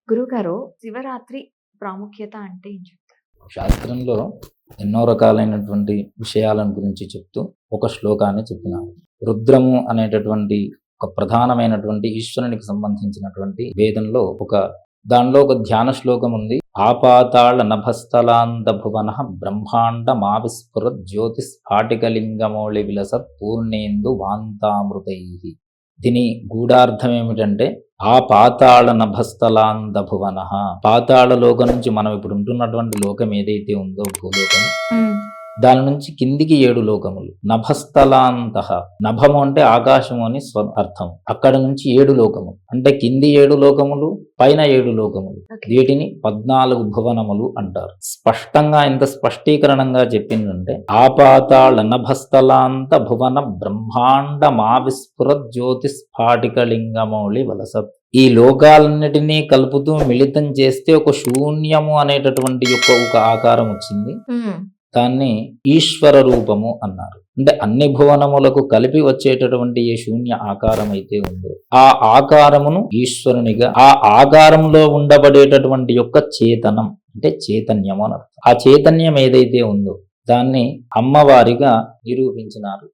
గురుగారు, శివరాత్రి ప్రాముఖ్యత అంటే ఏం చెప్తారు? శాస్త్రంలో ఎన్నో రకాలైనటువంటి విషయాలను గురించి చెప్తూ ఒక శ్లోకాన్ని చెప్పినారు. రుద్రము అనేటటువంటి ఒక ప్రధానమైనటువంటి ఈశ్వరునికి సంబంధించినటువంటి వేదంలో దానిలో ఒక ధ్యాన శ్లోకం ఉంది. ఆపాతాళ నభస్థలాంత భువన బ్రహ్మాండ మావిస్ఫుర జ్యోతి స్ఫాటికలింగమౌళి విలసత్ పూర్ణేందు వాంతామృతై. దీని గూఢార్థం ఏమిటంటే ఆ పాతాళ నభస్థలాంత భువన, పాతాళ లోకం నుంచి మనం ఇప్పుడు ఉంటున్నటువంటి లోకం ఏదైతే ఉందో భూలోకం, దాని నుంచి కిందికి 7 లోకములు. నభస్థలాంత, నభము అంటే ఆకాశము అని అర్థం. అక్కడ నుంచి 7 లోకములు అంటే కింది 7 లోకములు, పైన 7 లోకములు. వీటిని 14 భువనములు అంటారు. స్పష్టంగా ఎంత స్పష్టీకరణంగా చెప్పిందంటే ఆపాతాళ నభస్థలాంత భువన బ్రహ్మాండ మావిస్ఫుర జ్యోతి స్ఫాటికలింగమౌళి వలసత్. ఈ లోకాలన్నిటినీ కలుపుతూ మిళితం చేస్తే ఒక శూన్యము అనేటటువంటి ఒక ఆకారం వచ్చింది. దాన్ని ఈశ్వర రూపము అన్నారు. అంటే అన్ని భువనములకు కలిపి వచ్చేటటువంటి ఏ శూన్య ఆకారం అయితే ఉందో ఆ ఆకారమును ఈశ్వరునిగా, ఆ ఆకారంలో ఉండబడేటటువంటి యొక్క చేతనం అంటే చైతన్యము అని అర్థం. ఆ చైతన్యం ఏదైతే ఉందో దాన్ని అమ్మవారిగా నిరూపించినారు